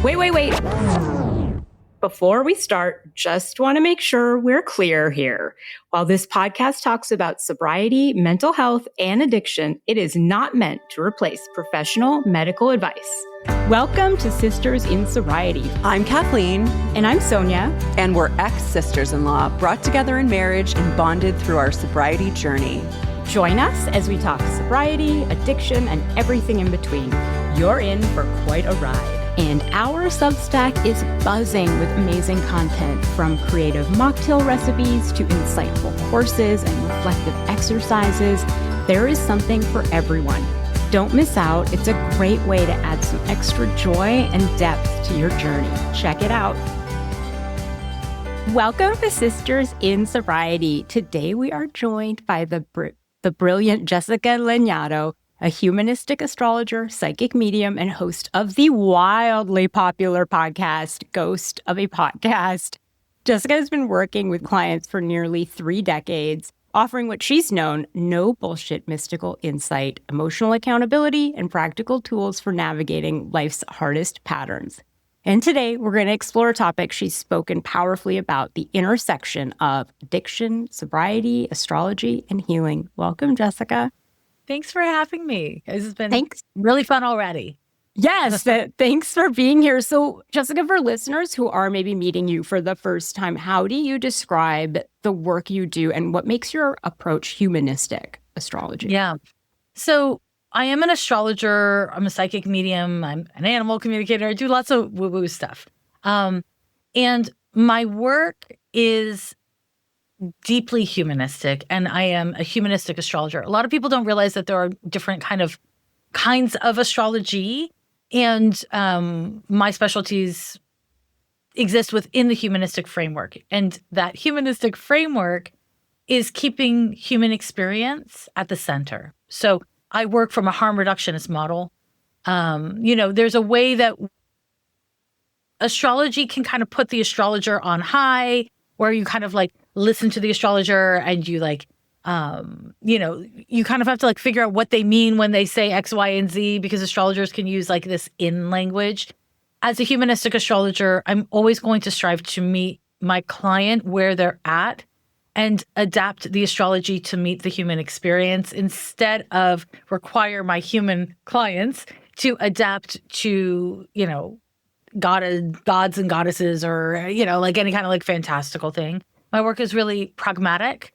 Wait. Before we start, just want to make sure we're clear here. While this podcast talks about sobriety, mental health, and addiction, it is not meant to replace professional medical advice. Welcome to Sisters in Sobriety. I'm Kathleen. And I'm Sonia. And we're ex-sisters-in-law, brought together in marriage and bonded through our sobriety journey. Join us as we talk sobriety, addiction, and everything in between. You're in for quite a ride. And our Substack is buzzing with amazing content, from creative mocktail recipes to insightful courses and reflective exercises. There is something for everyone. Don't miss out. It's a great way to add some extra joy and depth to your journey. Check it out. Welcome to Sisters in Sobriety. Today we are joined by the brilliant Jessica Lanyadoo, a humanistic astrologer, psychic medium, and host of the wildly popular podcast, Ghost of a Podcast. Jessica has been working with clients for nearly 3 decades, offering what she's known, no bullshit mystical insight, emotional accountability, and practical tools for navigating life's hardest patterns. And today, we're going to explore a topic she's spoken powerfully about, the intersection of addiction, sobriety, astrology, and healing. Welcome, Jessica. Thanks for having me. This has been really fun already. Yes, thanks for being here. So, Jessica, for listeners who are maybe meeting you for the first time, how do you describe the work you do and what makes your approach humanistic astrology? Yeah. So I am an astrologer. I'm a psychic medium. I'm an animal communicator. I do lots of woo-woo stuff. And my work is deeply humanistic, and I am a humanistic astrologer. A lot of people don't realize that there are different kinds of astrology, and my specialties exist within the humanistic framework. And that humanistic framework is keeping human experience at the center. So I work from a harm reductionist model. There's a way that astrology can kind of put the astrologer on high, where you kind of like listen to the astrologer and you you kind of have to figure out what they mean when they say X, Y, and Z, because astrologers can use this in language. As a humanistic astrologer, I'm always going to strive to meet my client where they're at and adapt the astrology to meet the human experience, instead of require my human clients to adapt to, gods and goddesses, or, any kind of fantastical thing. My work is really pragmatic,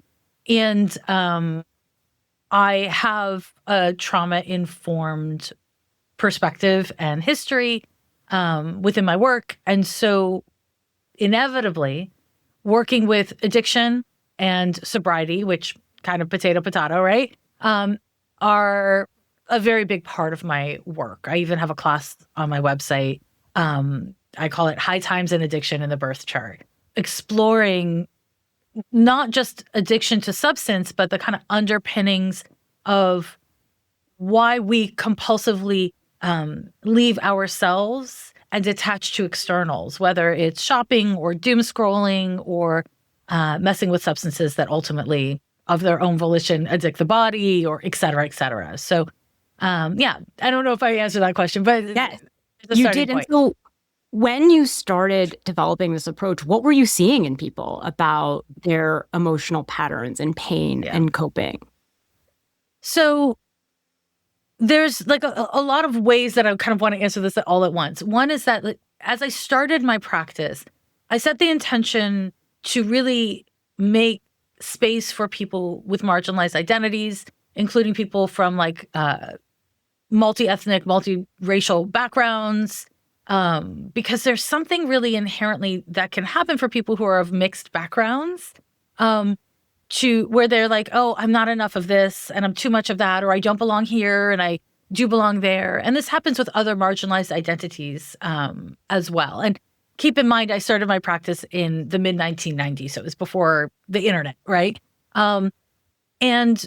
and I have a trauma-informed perspective and history within my work. And so inevitably, working with addiction and sobriety, which kind of potato, right, are a very big part of my work. I even have a class on my website. I call it High Times in Addiction in the Birth Chart, exploring not just addiction to substance, but the kind of underpinnings of why we compulsively leave ourselves and attach to externals, whether it's shopping or doom scrolling or messing with substances that ultimately, of their own volition, addict the body, or et cetera, et cetera. So, I don't know if I answered that question, but yes, you did. And so when you started developing this approach, what were you seeing in people about their emotional patterns and pain and coping? So there's a lot of ways that I kind of want to answer this all at once. One is that as I started my practice, I set the intention to really make space for people with marginalized identities, including people from multi-ethnic, multi-racial backgrounds, because there's something really inherently that can happen for people who are of mixed backgrounds, to where they're like, oh, I'm not enough of this and I'm too much of that, or I don't belong here and I do belong there. And this happens with other marginalized identities as well. And keep in mind, I started my practice in the mid-1990s, so it was before the internet, right? And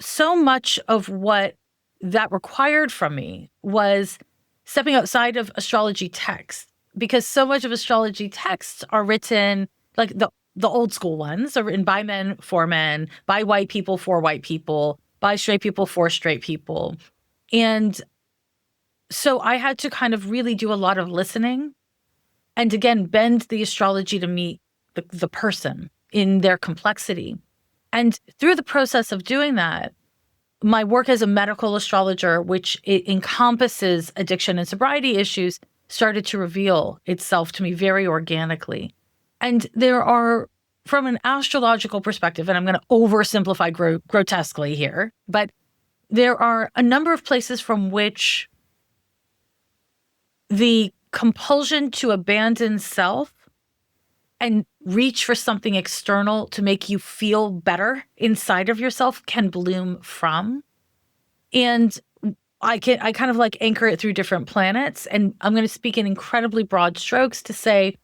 so much of what that required from me was stepping outside of astrology texts, because so much of astrology texts are written, like the old school ones are written by men for men, by white people for white people, by straight people for straight people. And So I had to kind of really do a lot of listening and again, bend the astrology to meet the person in their complexity. And through the process of doing that, my work as a medical astrologer, which it encompasses addiction and sobriety issues, started to reveal itself to me very organically. And there are, from an astrological perspective, and I'm going to oversimplify grotesquely here, but there are a number of places from which the compulsion to abandon self and reach for something external to make you feel better inside of yourself can bloom from. And I kind of like anchor it through different planets. And I'm going to speak in incredibly broad strokes to say,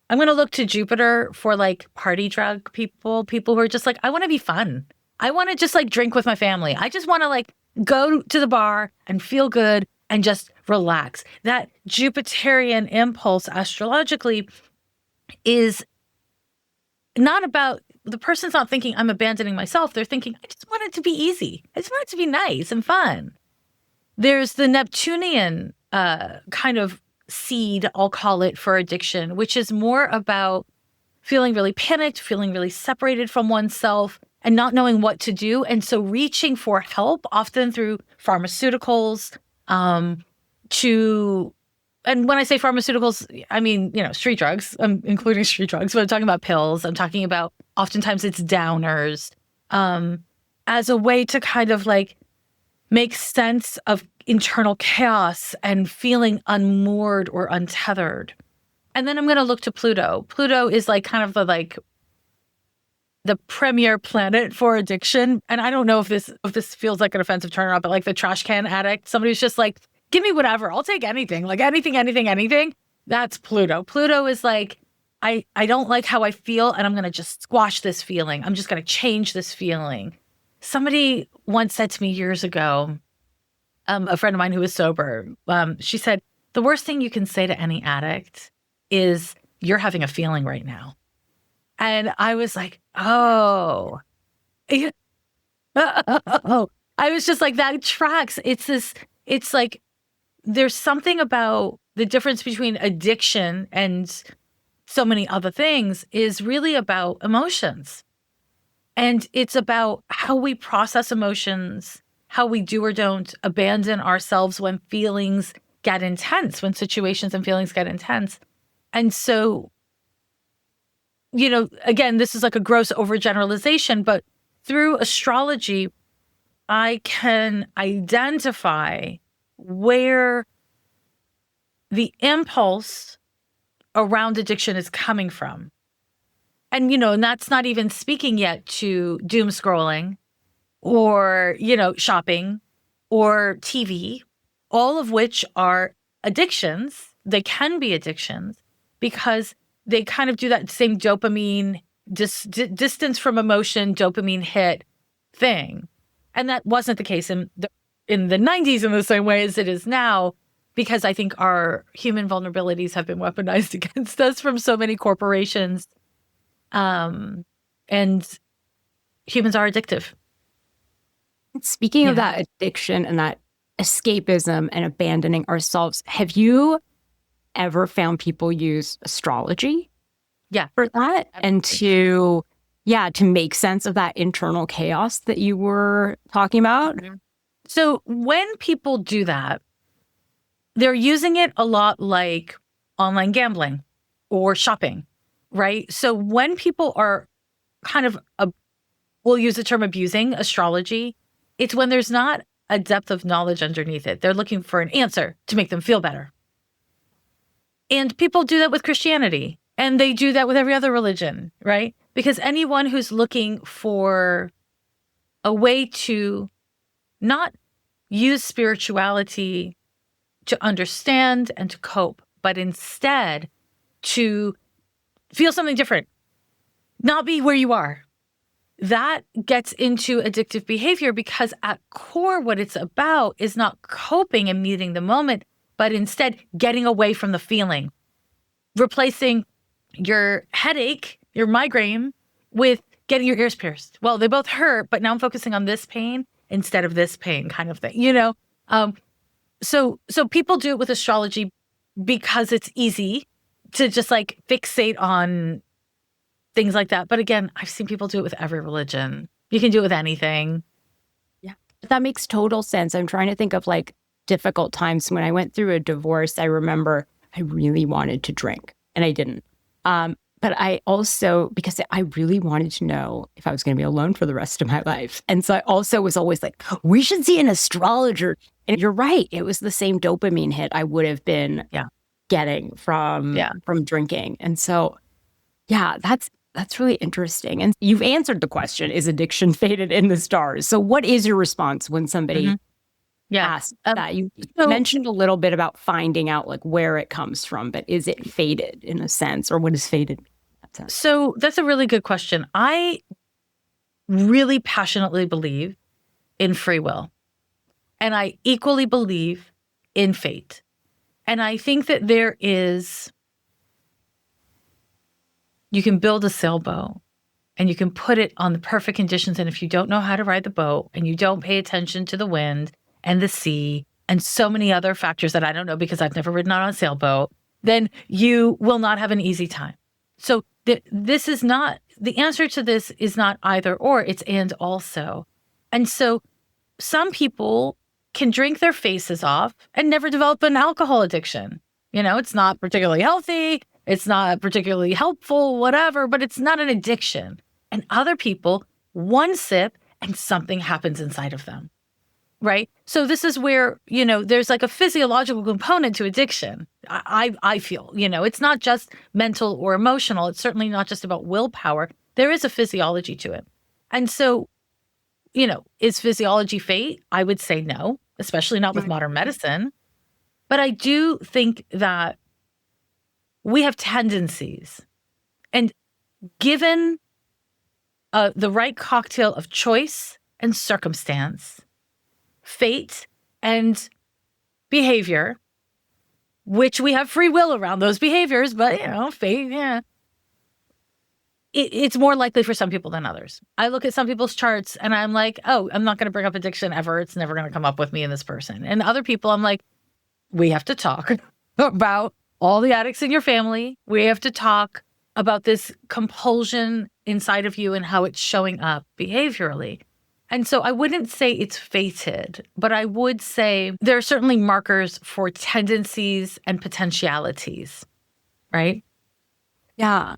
I'm going to look to Jupiter for like party drug people who are just like, I want to be fun. I want to just like drink with my family. I just want to like go to the bar and feel good and just relax. That Jupiterian impulse astrologically is not about, the person's not thinking I'm abandoning myself. They're thinking, I just want it to be easy. I just want it to be nice and fun. There's the Neptunian kind of seed, I'll call it, for addiction, which is more about feeling really panicked, feeling really separated from oneself and not knowing what to do. And so reaching for help, often through pharmaceuticals, and when I say pharmaceuticals, I mean, street drugs. I'm including street drugs, but I'm talking about pills. I'm talking about oftentimes it's downers, as a way to kind of like make sense of internal chaos and feeling unmoored or untethered. And then I'm going to look to Pluto. Pluto is like kind of the premier planet for addiction. And I don't know if this feels like an offensive turn or not, but like the trash can addict, somebody who's just like, give me whatever. I'll take anything, like anything. That's Pluto. Pluto is like, I don't like how I feel and I'm going to just squash this feeling. I'm just going to change this feeling. Somebody once said to me years ago, a friend of mine who was sober, she said, the worst thing you can say to any addict is you're having a feeling right now. And I was like, oh, I was just like, that tracks. It's like, there's something about the difference between addiction and so many other things is really about emotions. And it's about how we process emotions, how we do or don't abandon ourselves when feelings get intense, when situations and feelings get intense. And so, again, this is like a gross overgeneralization, but through astrology, I can identify where the impulse around addiction is coming from. And, and that's not even speaking yet to doom scrolling or, shopping or TV, all of which are addictions. They can be addictions because they kind of do that same dopamine, distance from emotion, dopamine hit thing. And that wasn't the case in the 90s in the same way as it is now, because I think our human vulnerabilities have been weaponized against us from so many corporations. And humans are addictive. Speaking of that addiction and that escapism and abandoning ourselves, have you ever found people use astrology for that? And to make sense of that internal chaos that you were talking about? So when people do that, they're using it a lot like online gambling or shopping, right? So when people are kind of, we'll use the term abusing astrology, it's when there's not a depth of knowledge underneath it. They're looking for an answer to make them feel better. And people do that with Christianity, and they do that with every other religion, right? Because anyone who's looking for a way to not use spirituality to understand and to cope, but instead to feel something different, not be where you are. That gets into addictive behavior because at core, what it's about is not coping and meeting the moment, but instead getting away from the feeling, replacing your headache, your migraine, with getting your ears pierced. Well, they both hurt, but now I'm focusing on this pain instead of this pain kind of thing, So people do it with astrology because it's easy to just like fixate on things like that. But again, I've seen people do it with every religion. You can do it with anything. Yeah, that makes total sense. I'm trying to think of like difficult times. When I went through a divorce, I remember I really wanted to drink and I didn't. But I also, because I really wanted to know if I was going to be alone for the rest of my life. And so I also was always like, we should see an astrologer. And you're right. It was the same dopamine hit I would have been getting from drinking. And so, yeah, that's really interesting. And you've answered the question, is addiction fated in the stars? So what is your response when somebody asks that? You mentioned a little bit about finding out like where it comes from, but is it fated in a sense, or what is fated? So that's a really good question. I really passionately believe in free will, and I equally believe in fate. And I think that you can build a sailboat and you can put it on the perfect conditions. And if you don't know how to ride the boat and you don't pay attention to the wind and the sea and so many other factors that I don't know because I've never ridden on a sailboat, then you will not have an easy time. So this is not, the answer to this is not either or, it's and also. And so some people can drink their faces off and never develop an alcohol addiction. You know, it's not particularly healthy, it's not particularly helpful, whatever, but it's not an addiction. And other people, one sip and something happens inside of them, right? So this is where, you know, there's like a physiological component to addiction. I feel, you know, it's not just mental or emotional. It's certainly not just about willpower. There is a physiology to it. And so, you know, is physiology fate? I would say no, especially not with modern medicine. But I do think that we have tendencies, and given the right cocktail of choice and circumstance, fate and behavior, which we have free will around those behaviors, but, you know, fate, it's more likely for some people than others. I look at some people's charts and I'm like, oh, I'm not going to bring up addiction ever. It's never going to come up with me and this person. And other people, I'm like, we have to talk about all the addicts in your family. We have to talk about this compulsion inside of you and how it's showing up behaviorally. And so I wouldn't say it's fated, but I would say there are certainly markers for tendencies and potentialities, right? Yeah.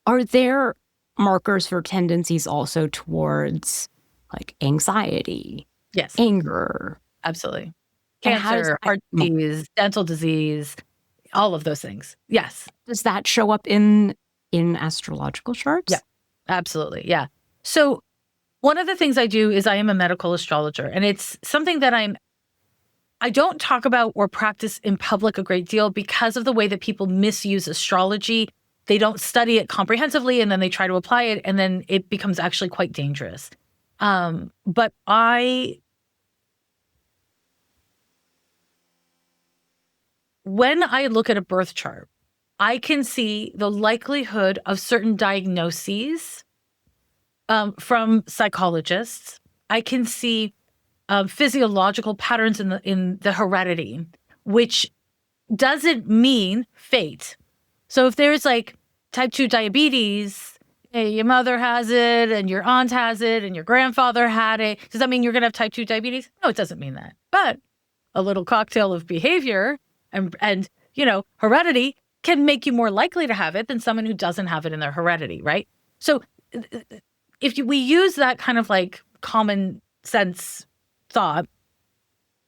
Are there markers for tendencies also towards like anxiety? Yes. Anger? Absolutely. Cancer, heart disease, dental disease, all of those things. Yes. Does that show up in astrological charts? Yeah, absolutely. Yeah. So one of the things I do is I am a medical astrologer, and it's something that I don't talk about or practice in public a great deal because of the way that people misuse astrology. They don't study it comprehensively, and then they try to apply it, and then it becomes actually quite dangerous. But when I look at a birth chart, I can see the likelihood of certain diagnoses from psychologists. I can see physiological patterns in the heredity, which doesn't mean fate. So if there's like type 2 diabetes, hey, your mother has it and your aunt has it and your grandfather had it, does that mean you're going to have type 2 diabetes? No, it doesn't mean that. But a little cocktail of behavior and you know, heredity can make you more likely to have it than someone who doesn't have it in their heredity, right? So if we use that kind of like common sense thought,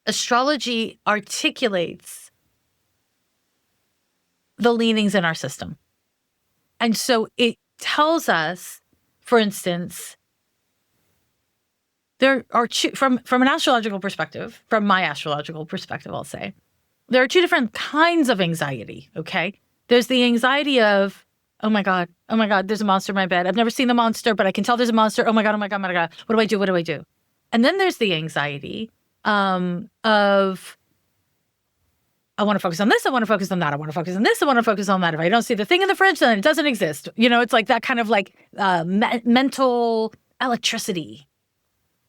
astrology articulates the leanings in our system. And so it tells us, for instance, there are from an astrological perspective, from my astrological perspective, I'll say, there are two different kinds of anxiety, okay? There's the anxiety of, oh my God, there's a monster in my bed. I've never seen the monster, but I can tell there's a monster. Oh my God. What do I do? What do I do? And then there's the anxiety of, I want to focus on this, I want to focus on that, I want to focus on this, I want to focus on that. If I don't see the thing in the fridge, then it doesn't exist. You know, it's like that kind of like mental electricity.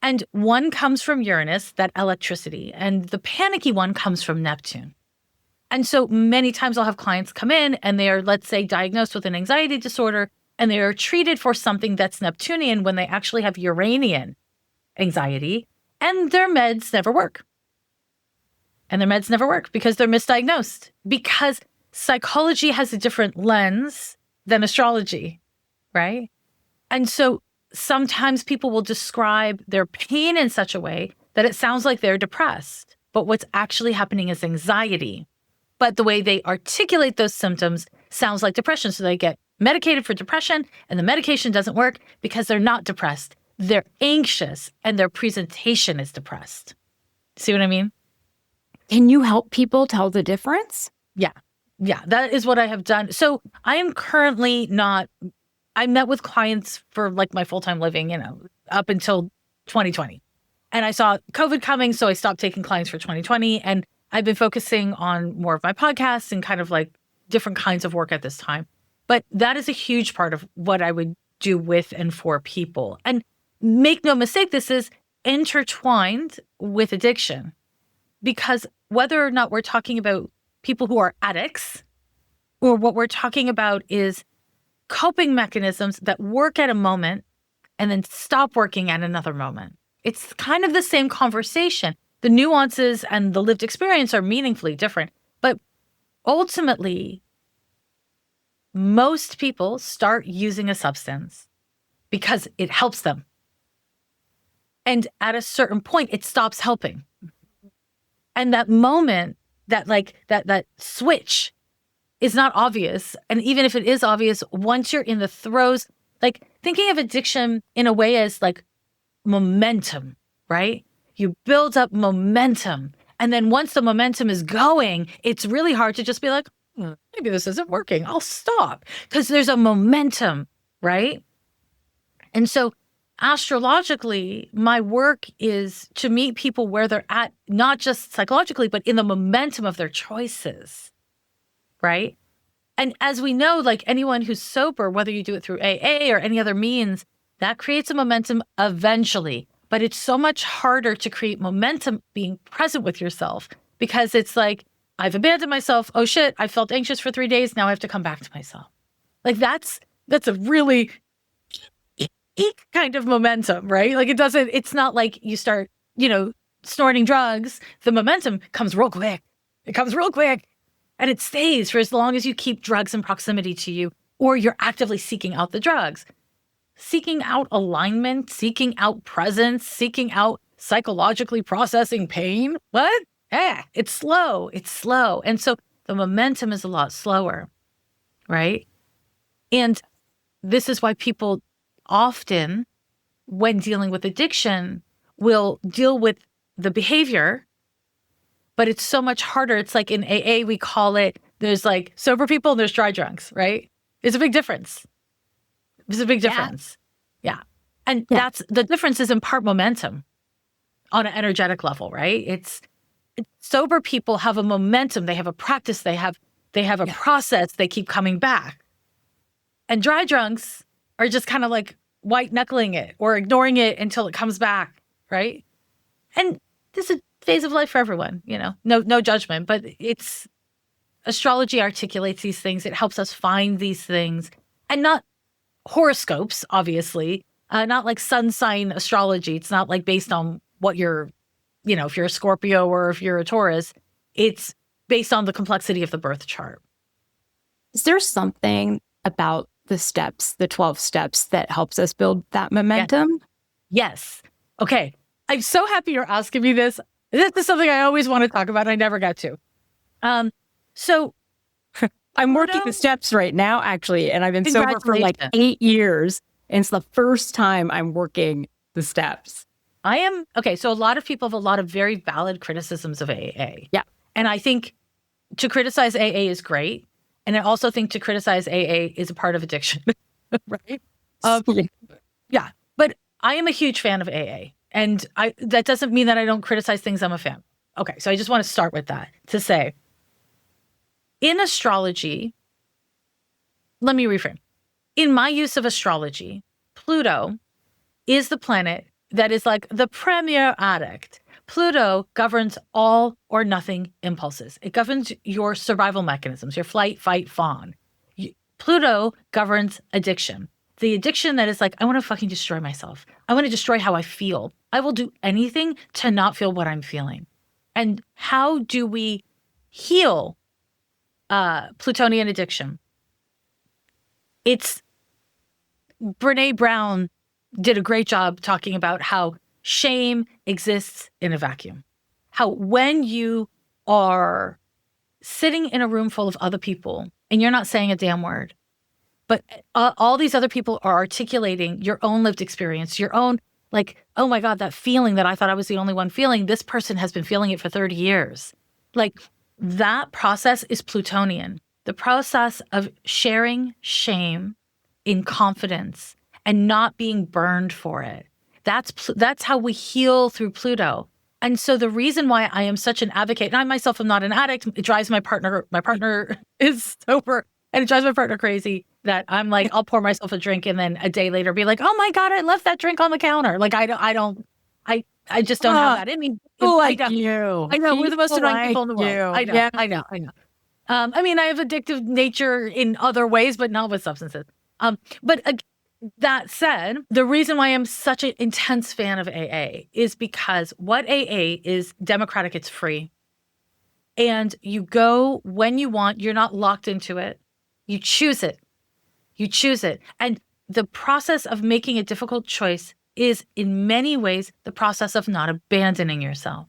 And one comes from Uranus, that electricity, and the panicky one comes from Neptune. And so many times I'll have clients come in and they are, let's say, diagnosed with an anxiety disorder, and they are treated for something that's Neptunian when they actually have Uranian anxiety, and their meds never work. And their meds never work because they're misdiagnosed, because psychology has a different lens than astrology, right? And so sometimes people will describe their pain in such a way that it sounds like they're depressed, but what's actually happening is anxiety. But the way they articulate those symptoms sounds like depression. So they get medicated for depression, and the medication doesn't work because they're not depressed. They're anxious, and their presentation is depressed. See what I mean? Can you help people tell the difference? Yeah. Yeah, that is what I have done. So I am currently not, I met with clients for like my full-time living, up until 2020. And I saw COVID coming, so I stopped taking clients for 2020. And I've been focusing on more of my podcasts and kind of like different kinds of work at this time. But that is a huge part of what I would do with and for people. And make no mistake, this is intertwined with addiction. Because whether or not we're talking about people who are addicts, or what we're talking about is coping mechanisms that work at a moment and then stop working at another moment. It's kind of the same conversation. The nuances and the lived experience are meaningfully different. But ultimately, most people start using a substance because it helps them. And at a certain point, it stops helping. And that moment, that switch is not obvious. And even if it is obvious, once you're in the throes, like thinking of addiction in a way as like momentum, right? You build up momentum. And then once the momentum is going, it's really hard to just be like, maybe this isn't working. I'll stop. Because there's a momentum, right? And so astrologically, my work is to meet people where they're at, not just psychologically, but in the momentum of their choices, right? And as we know, like anyone who's sober, whether you do it through AA or any other means, that creates a momentum eventually. But it's so much harder to create momentum being present with yourself, because it's like, I've abandoned myself. Oh shit, I felt anxious for 3 days. Now I have to come back to myself. Like that's a really kind of momentum, right? Like it's not like you start, snorting drugs. The momentum comes real quick. It comes real quick, and it stays for as long as you keep drugs in proximity to you, or you're actively seeking out the drugs. Seeking out alignment, seeking out presence, seeking out psychologically processing pain. What? It's slow. It's slow. And so the momentum is a lot slower, right? And this is why people often, when dealing with addiction, will deal with the behavior, but it's so much harder. It's like in AA, we call it, there's like sober people and there's dry drunks, right? It's a big difference. There's a big difference. Yeah. And that's the difference is in part momentum on an energetic level, right? It's sober people have a momentum. They have a practice. They have a process. They keep coming back. And dry drunks are just kind of like white knuckling it or ignoring it until it comes back, right? And this is a phase of life for everyone, no judgment, but it's astrology articulates these things. It helps us find these things, and not horoscopes, obviously, not like sun sign astrology. It's not like based on what you're, if you're a Scorpio or if you're a Taurus. It's based on the complexity of the birth chart. Is there something about the steps, the 12 steps, that helps us build that momentum? Yes. Okay. I'm so happy you're asking me this. This is something I always want to talk about. I never got to. So I'm working the steps right now, actually, and I've been sober for like 8 years. And it's the first time I'm working the steps. Okay. So a lot of people have a lot of very valid criticisms of AA. Yeah. And I think to criticize AA is great. And I also think to criticize AA is a part of addiction, right? Yeah. But I am a huge fan of AA. And that doesn't mean that I don't criticize things I'm a fan. Okay. So I just want to start with that to say, in astrology, let me reframe. In my use of astrology, Pluto is the planet that is like the premier addict. Pluto governs all or nothing impulses. It governs your survival mechanisms, your flight, fight, fawn. Pluto governs addiction. The addiction that is like, I want to fucking destroy myself. I want to destroy how I feel. I will do anything to not feel what I'm feeling. And how do we heal Plutonian addiction? Brene Brown did a great job talking about how shame exists in a vacuum. How when you are sitting in a room full of other people and you're not saying a damn word, but all these other people are articulating your own lived experience, your own, like, oh my God, that feeling that I thought I was the only one feeling, this person has been feeling it for 30 years. Like, that process is Plutonian. The process of sharing shame in confidence and not being burned for it. That's how we heal through Pluto. And so the reason why I am such an advocate, and I myself am not an addict, it drives my partner is sober, and it drives my partner crazy that I'm like, I'll pour myself a drink and then a day later be like, oh my God, I left that drink on the counter. Like, I just don't have that in me. Like I you. know, we're the most annoying like people in the world. you. I know, Yeah. I know. I mean, I have addictive nature in other ways, but not with substances. But that said, the reason why I'm such an intense fan of AA is because what AA is democratic, it's free. And you go when you want, you're not locked into it. You choose it. You choose it. And the process of making a difficult choice is in many ways the process of not abandoning yourself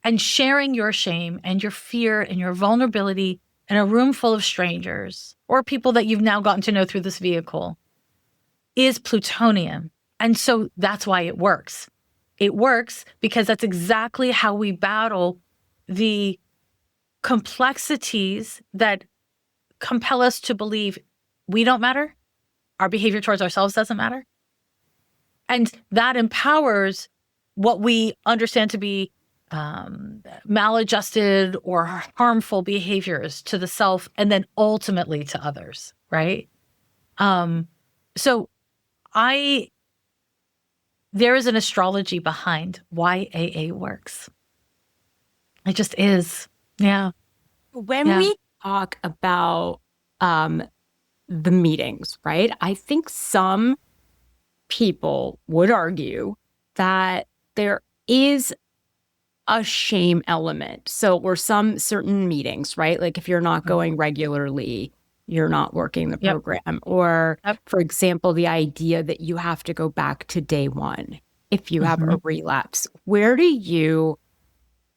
and sharing your shame and your fear and your vulnerability in a room full of strangers or people that you've now gotten to know through this vehicle is Plutonian. And so that's why it works. It works because that's exactly how we battle the complexities that compel us to believe we don't matter, our behavior towards ourselves doesn't matter. And that empowers what we understand to be maladjusted or harmful behaviors to the self and then ultimately to others, right? So there is an astrology behind why AA works. It just is. Yeah. When we talk about the meetings, right? I think some people would argue that there is a shame element. So, or some certain meetings, right? Like if you're not going regularly, you're not working the program. Or, for example, the idea that you have to go back to day one if you have a relapse. Where do you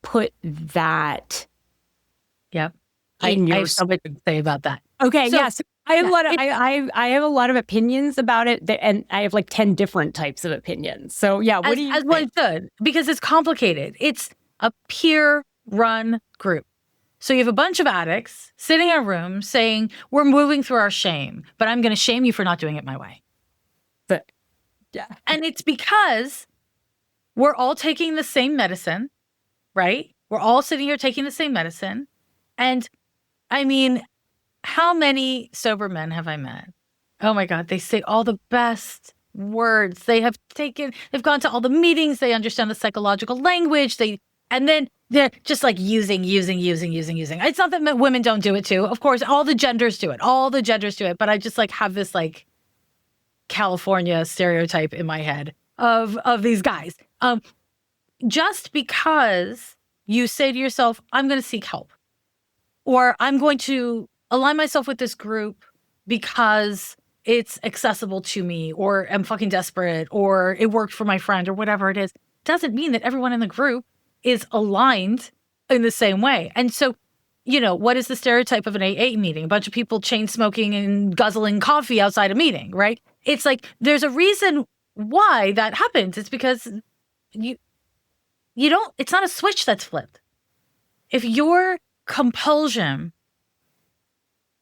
put that? Yep. I have so much to say about that. Okay, yes. I have I have a lot of opinions about it, and I have like 10 different types of opinions. So yeah, what do you think? One should, because it's complicated. It's a peer-run group. So you have a bunch of addicts sitting in a room saying, we're moving through our shame, but I'm going to shame you for not doing it my way. But yeah. And it's because we're all taking the same medicine, right? We're all sitting here taking the same medicine. And I mean, how many sober men have I met? Oh my God, they say all the best words. They've gone to all the meetings. They understand the psychological language. And then they're just like using. It's not that women don't do it too. Of course, all the genders do it. But I just like have this like California stereotype in my head of these guys. Just because you say to yourself, I'm going to seek help, or I'm going to align myself with this group because it's accessible to me, or I'm fucking desperate, or it worked for my friend, or whatever it is, doesn't mean that everyone in the group is aligned in the same way. And so, what is the stereotype of an AA meeting? A bunch of people chain smoking and guzzling coffee outside a meeting, right? It's like, there's a reason why that happens. It's because it's not a switch that's flipped. If your compulsion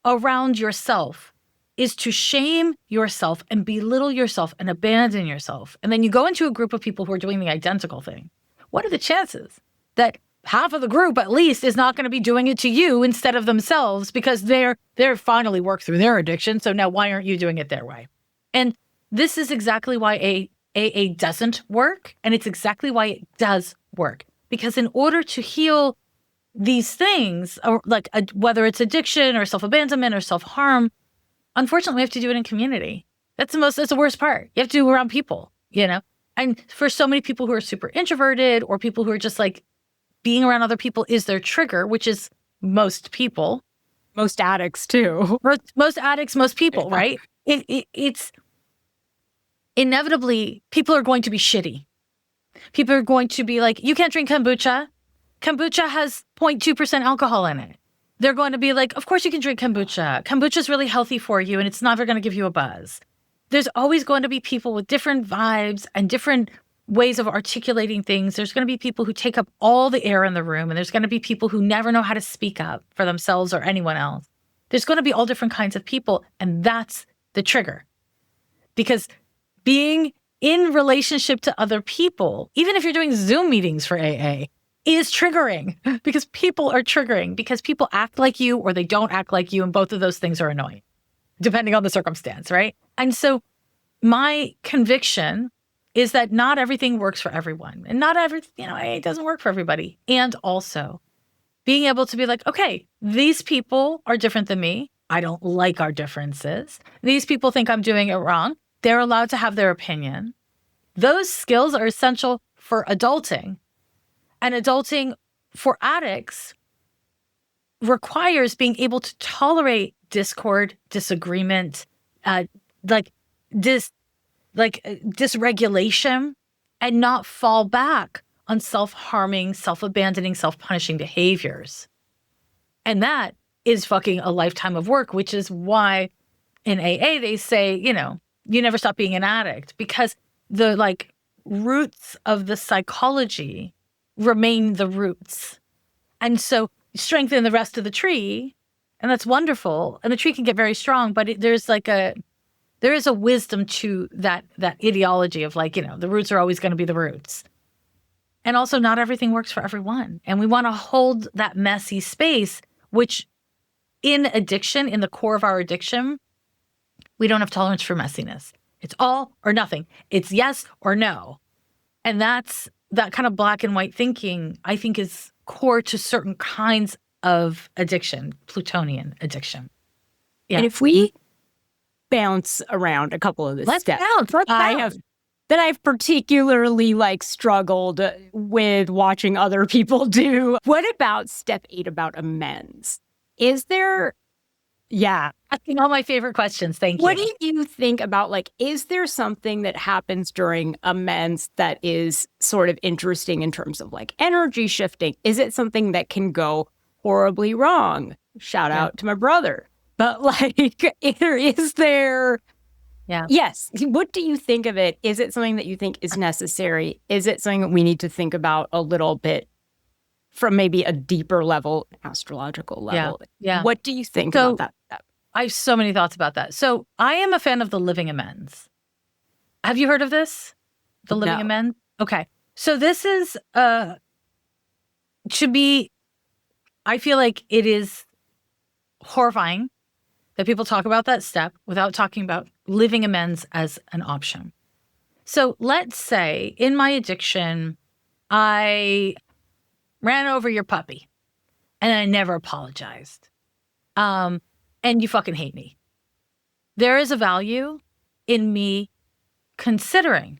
around yourself is to shame yourself and belittle yourself and abandon yourself, and then you go into a group of people who are doing the identical thing, what are the chances that half of the group at least is not going to be doing it to you instead of themselves, because they're finally worked through their addiction, so now why aren't you doing it their way? And this is exactly why AA doesn't work, and it's exactly why it does work. Because in order to heal these things, or like whether it's addiction or self-abandonment or self-harm, unfortunately, we have to do it in community. That's the worst part. You have to do it around people, And for so many people who are super introverted or people who are just like being around other people is their trigger, which is most people. Most addicts too. Most addicts, most people, right? It's inevitably people are going to be shitty. People are going to be like, you can't drink kombucha. Kombucha has 0.2% alcohol in it. They're going to be like, of course you can drink kombucha. Kombucha is really healthy for you and it's never going to give you a buzz. There's always going to be people with different vibes and different ways of articulating things. There's going to be people who take up all the air in the room, and there's going to be people who never know how to speak up for themselves or anyone else. There's going to be all different kinds of people, and that's the trigger. Because being in relationship to other people, even if you're doing Zoom meetings for AA, is triggering because people are triggering because people act like you or they don't act like you, and both of those things are annoying, depending on the circumstance, right? And so my conviction is that not everything works for everyone, and not it doesn't work for everybody. And also being able to be like, okay, these people are different than me. I don't like our differences. These people think I'm doing it wrong. They're allowed to have their opinion. Those skills are essential for adulting. And adulting for addicts requires being able to tolerate discord, disagreement, dysregulation, and not fall back on self-harming, self-abandoning, self-punishing behaviors. And that is fucking a lifetime of work, which is why in AA they say, you never stop being an addict, because the roots of the psychology remain the roots. And so strengthen the rest of the tree, and that's wonderful. And the tree can get very strong, but there is a wisdom to that ideology of the roots are always going to be the roots. And also not everything works for everyone. And we want to hold that messy space, which in addiction, in the core of our addiction, we don't have tolerance for messiness. It's all or nothing. It's yes or no. And that kind of black and white thinking, I think, is core to certain kinds of addiction, Plutonian addiction. Yeah. And if we bounce around a couple of the steps, I've particularly particularly struggled with watching other people do. What about step 8 about amends? Is there, asking all my favorite questions. Thank you. What do you think about is there something that happens during amends that is sort of interesting in terms of energy shifting? Is it something that can go horribly wrong? Shout out to my brother. But is there? Yeah. Yes. What do you think of it? Is it something that you think is necessary? Is it something that we need to think about a little bit from maybe a deeper level, astrological level? Yeah. What do you think about that? I have so many thoughts about that. So I am a fan of the living amends. Have you heard of this? The living amends? Okay. So this is I feel like it is horrifying that people talk about that step without talking about living amends as an option. So let's say in my addiction, I ran over your puppy and I never apologized. And you fucking hate me. There is a value in me considering,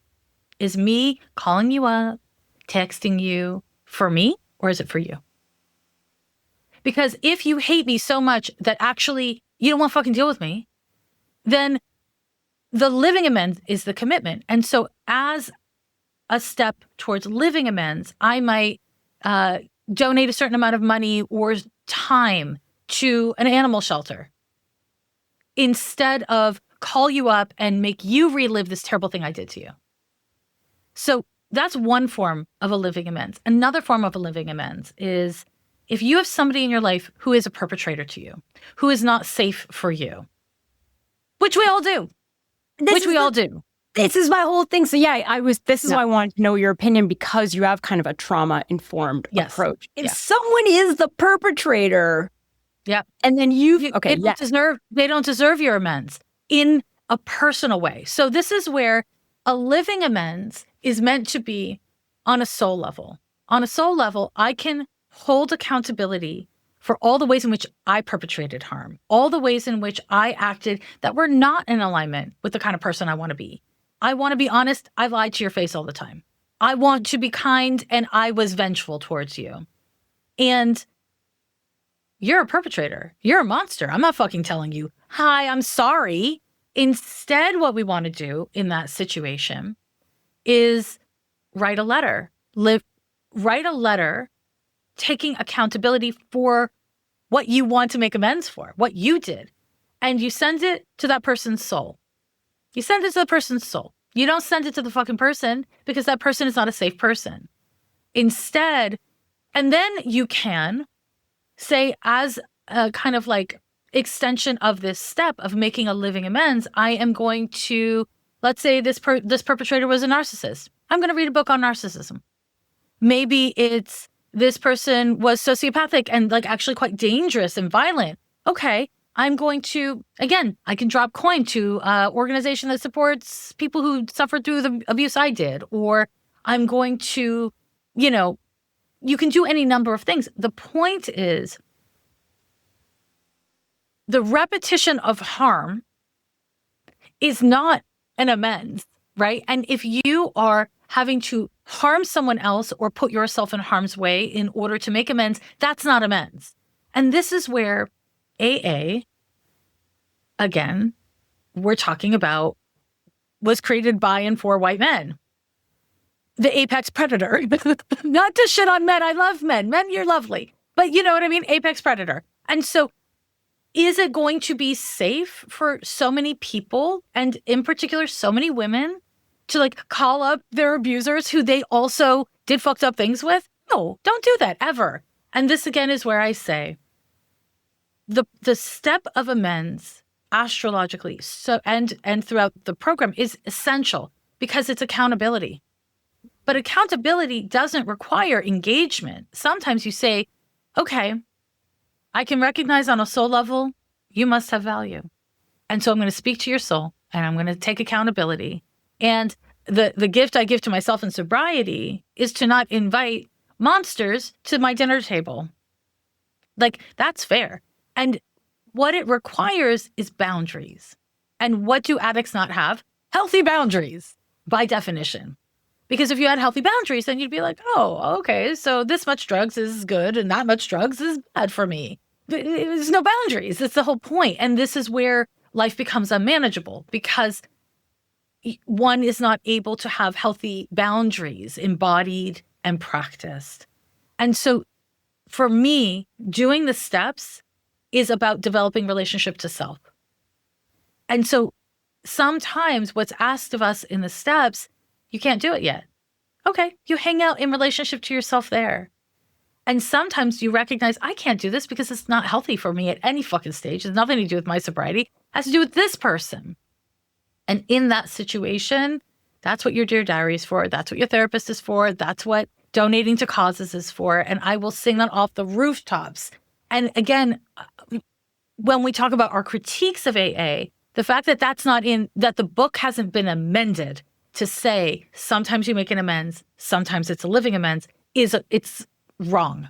is me calling you up, texting you for me, or is it for you? Because if you hate me so much that actually you don't want to fucking deal with me, then the living amends is the commitment. And so as a step towards living amends, I might donate a certain amount of money or time to an animal shelter instead of call you up and make you relive this terrible thing I did to you. So that's one form of a living amends. Another form of a living amends is if you have somebody in your life who is a perpetrator to you, who is not safe for you, which we all do. This is my whole thing. So this is why I wanted to know your opinion, because you have kind of a trauma-informed approach. If someone is the perpetrator, and then they don't deserve your amends in a personal way. So this is where A living amends is meant to be on a soul level. On a soul level, I can hold accountability for all the ways in which I perpetrated harm, all the ways in which I acted that were not in alignment with the kind of person I want to be. I want to be honest. I lied to your face all the time. I want to be kind, and I was vengeful towards you. And you're a perpetrator. You're a monster. I'm not fucking telling you, hi, I'm sorry. Instead, what we want to do in that situation is write a letter. Write a letter taking accountability for what you want to make amends for, what you did. And you send it to that person's soul. You send it to the person's soul. You don't send it to the fucking person, because that person is not a safe person. Instead, and then you can say, as a kind of like extension of this step of making a living amends, I am going to, let's say this perpetrator was a narcissist. I'm going to read a book on narcissism. Maybe it's this person was sociopathic and like actually quite dangerous and violent. Okay, I'm going to, again, I can drop coin to an organization that supports people who suffered through the abuse I did. Or I'm going to, you can do any number of things. The point is, the repetition of harm is not an amends, right? And if you are having to harm someone else or put yourself in harm's way in order to make amends, that's not amends. And this is where AA, again, we're talking about, was created by and for white men. The apex predator. Not to shit on men. I love men. Men, you're lovely. But you know what I mean? Apex predator. And so is it going to be safe for so many people, and in particular, so many women, to like call up their abusers who they also did fucked up things with? No, don't do that ever. And this again is where I say the step of amends astrologically and throughout the program is essential, because it's accountability. But accountability doesn't require engagement. Sometimes you say, okay, I can recognize on a soul level, you must have value. And so I'm going to speak to your soul, and I'm going to take accountability. And the gift I give to myself in sobriety is to not invite monsters to my dinner table. Like, that's fair. And what it requires is boundaries. And what do addicts not have? Healthy boundaries, by definition. Because if you had healthy boundaries, then you'd be like, oh, okay, so this much drugs is good and that much drugs is bad for me. There's no boundaries. That's the whole point. And this is where life becomes unmanageable, because one is not able to have healthy boundaries embodied and practiced. And so for me, doing the steps is about developing relationship to self. And so sometimes what's asked of us in the steps, you can't do it yet. Okay, you hang out in relationship to yourself there. And sometimes you recognize, I can't do this because it's not healthy for me at any fucking stage. It's nothing to do with my sobriety. It has to do with this person. And in that situation, that's what your Dear Diary is for. That's what your therapist is for. That's what donating to causes is for. And I will sing that off the rooftops. And again, when we talk about our critiques of AA, the fact that that's not in, that the book hasn't been amended to say sometimes you make an amends, sometimes it's a living amends, it's wrong.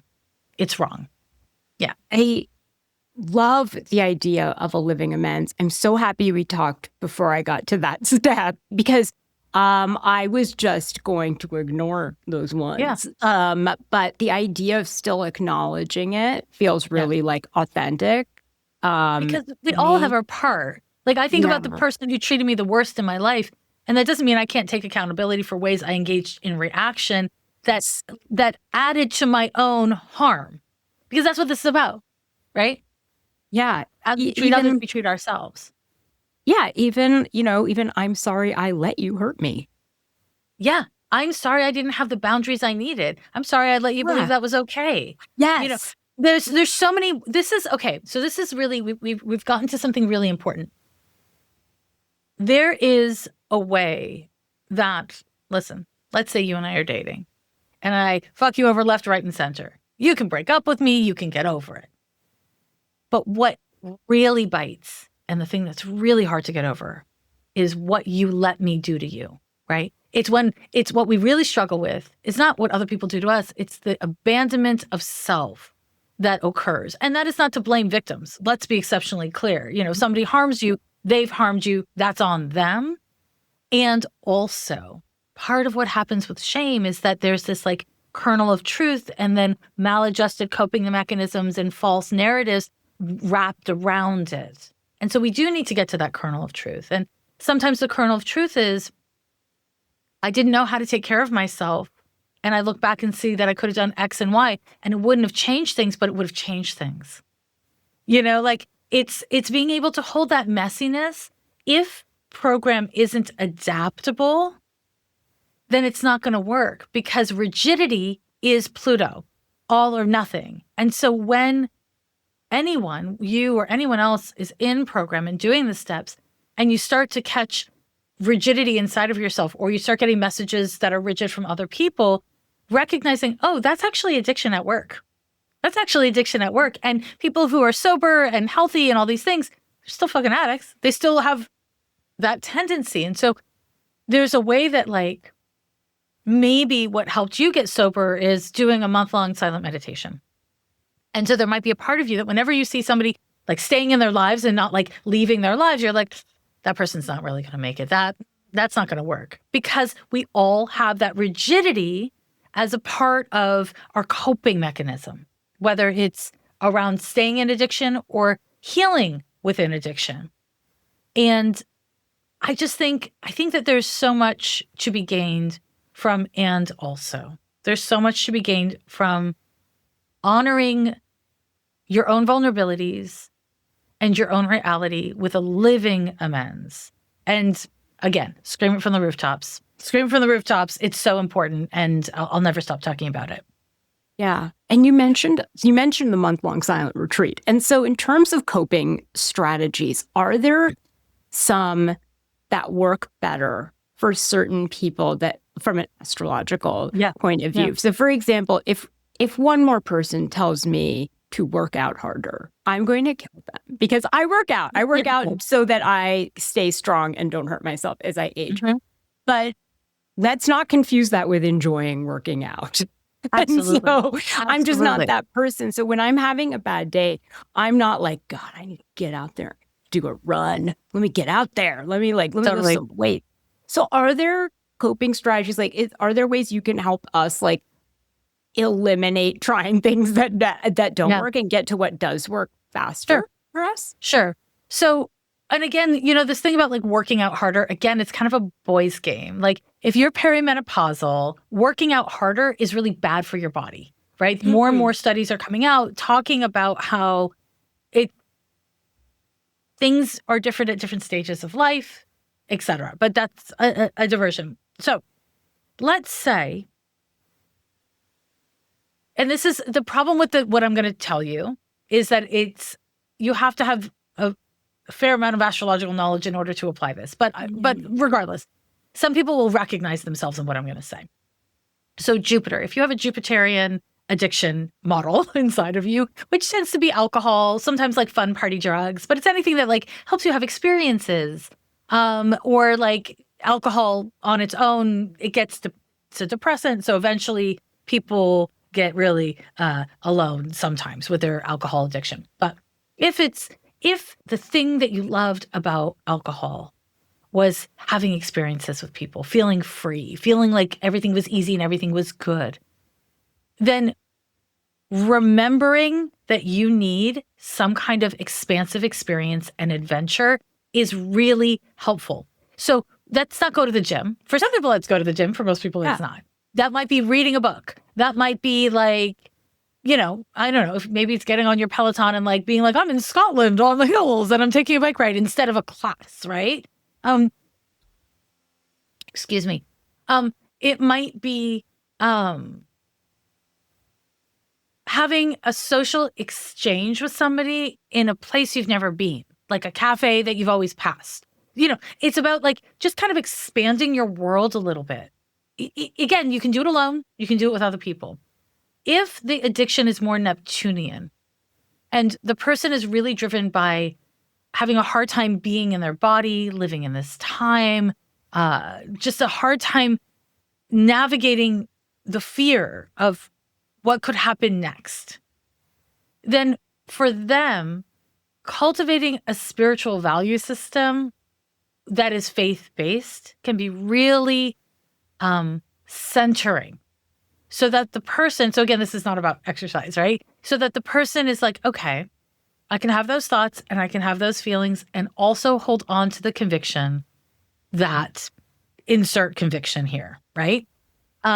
It's wrong. Yeah. I love the idea of a living amends. I'm so happy we talked before I got to that step, because I was just going to ignore those ones. Yeah. But the idea of still acknowledging it feels really like authentic. Because we all have our part. Like, I think about the person who treated me the worst in my life, and that doesn't mean I can't take accountability for ways I engaged in reaction that added to my own harm. Because that's what this is about, right? Yeah. As we treat others, we treat ourselves. Yeah, even I'm sorry I let you hurt me. Yeah. I'm sorry I didn't have the boundaries I needed. I'm sorry I let you believe that was okay. Yes. There's so many, this is, okay, so this is really, we've gotten to something really important. There is a way that, listen, let's say you and I are dating, and I fuck you over left, right, and center. You can break up with me, you can get over it. But what really bites, and the thing that's really hard to get over, is what you let me do to you. right? It's what we really struggle with. It's not what other people do to us. It's the abandonment of self that occurs. And that is not to blame victims. Let's be exceptionally clear. Somebody harms you, they've harmed you, that's on them. And also, part of what happens with shame is that there's this like kernel of truth and then maladjusted coping mechanisms and false narratives wrapped around it. And so we do need to get to that kernel of truth. And sometimes the kernel of truth is, I didn't know how to take care of myself. And I look back and see that I could have done X and Y, and it wouldn't have changed things, but it would have changed things. It's being able to hold that messiness. If program isn't adaptable, then it's not going to work, because rigidity is Pluto, all or nothing. And so when anyone, you or anyone else, is in program and doing the steps, and you start to catch rigidity inside of yourself, or you start getting messages that are rigid from other people, recognizing, oh, that's actually addiction at work. That's actually addiction at work. And people who are sober and healthy and all these things, they're still fucking addicts. They still have that tendency. And so there's a way that like, maybe what helped you get sober is doing a month-long silent meditation. And so there might be a part of you that whenever you see somebody like staying in their lives and not like leaving their lives, you're like, that person's not really going to make it. That's not going to work, because we all have that rigidity as a part of our coping mechanism, whether it's around staying in addiction or healing within addiction. And I think that there's so much to be gained from, and also there's so much to be gained from honoring your own vulnerabilities and your own reality with a living amends. And again, scream it from the rooftops. Scream from the rooftops. It's so important, and I'll never stop talking about it. Yeah. And you mentioned the month-long silent retreat. And so in terms of coping strategies, are there some that work better for certain people that from an astrological point of view? Yeah. So for example, if one more person tells me to work out harder, I'm going to kill them, because I work out. I work out so that I stay strong and don't hurt myself as I age. Mm-hmm. But let's not confuse that with enjoying working out. Absolutely. And so I'm just not that person. So when I'm having a bad day, I'm not like, God, I need to get out there, do a run. Let me get out there. Let me lift some weight. So are there coping strategies? Like, are there ways you can help us like eliminate trying things that don't work and get to what does work faster for us? Sure. So, and again, this thing about like working out harder, again, it's kind of a boys' game. Like if you're perimenopausal, working out harder is really bad for your body, right? Mm-hmm. More and more studies are coming out talking about how things are different at different stages of life, etc. But that's a diversion. So let's say, and this is the problem with what I'm going to tell you, is that you have to have a fair amount of astrological knowledge in order to apply this. But regardless, some people will recognize themselves in what I'm going to say. So Jupiter, if you have a Jupiterian addiction model inside of you, which tends to be alcohol, sometimes like fun party drugs, but it's anything that like helps you have experiences, or like alcohol on its own, it gets to depressant. So eventually people get really alone sometimes with their alcohol addiction. But if the thing that you loved about alcohol was having experiences with people, feeling free, feeling like everything was easy and everything was good, then remembering that you need some kind of expansive experience and adventure is really helpful. So let's not go to the gym. For some people, let's go to the gym. For most people, it's not. That might be reading a book. That might be like, I don't know, if maybe it's getting on your Peloton and like being like, I'm in Scotland on the hills and I'm taking a bike ride instead of a class, right? Excuse me. It might be having a social exchange with somebody in a place you've never been, like a cafe that you've always passed. It's about like just kind of expanding your world a little bit. Again, you can do it alone. You can do it with other people. If the addiction is more Neptunian and the person is really driven by having a hard time being in their body, living in this time, just a hard time navigating the fear of what could happen next, then for them, cultivating a spiritual value system that is faith-based can be really centering. So that the person, so again, this is not about exercise, right? So that the person is like, okay, I can have those thoughts and I can have those feelings and also hold on to the conviction that insert conviction here, right?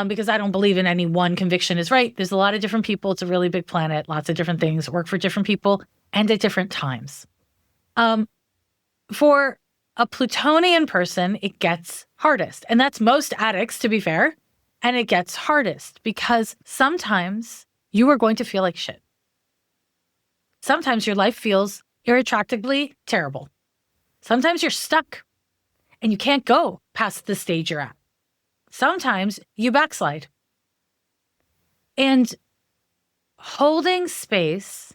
Because I don't believe in any one conviction is right. There's a lot of different people. It's a really big planet. Lots of different things work for different people and at different times. For a Plutonian person, it gets hardest. And that's most addicts, to be fair. And it gets hardest because sometimes you are going to feel like shit. Sometimes your life feels irretractably terrible. Sometimes you're stuck and you can't go past the stage you're at. Sometimes you backslide. And holding space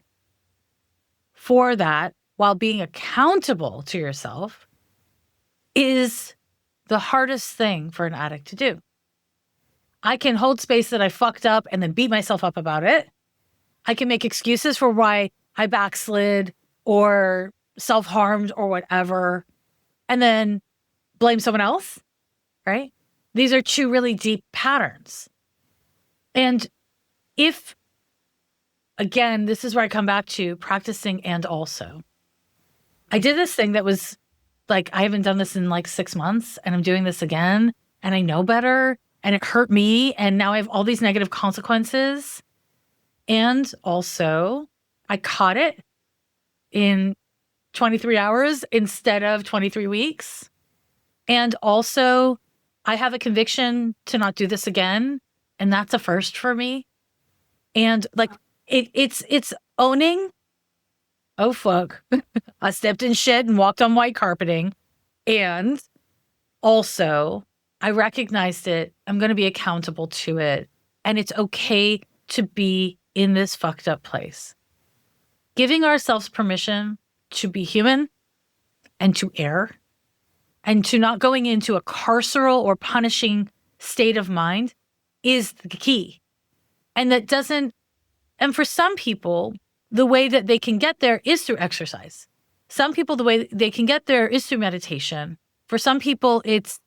for that while being accountable to yourself is the hardest thing for an addict to do. I can hold space that I fucked up and then beat myself up about it. I can make excuses for why I backslid or self-harmed or whatever, and then blame someone else, right? These are two really deep patterns. And if, again, this is where I come back to practicing and also. I did this thing that was like, I haven't done this in like 6 months and I'm doing this again and I know better and it hurt me and now I have all these negative consequences. And also I caught it in 23 hours instead of 23 weeks. And also I have a conviction to not do this again. And that's a first for me. And like, it's owning, oh fuck, I stepped in shit and walked on white carpeting. And also I recognized it. I'm going to be accountable to it. And it's okay to be in this fucked up place. Giving ourselves permission to be human and to err and to not going into a carceral or punishing state of mind is the key. And that doesn't, and for some people, the way that they can get there is through exercise. Some people, the way they can get there is through meditation. For some people, it's,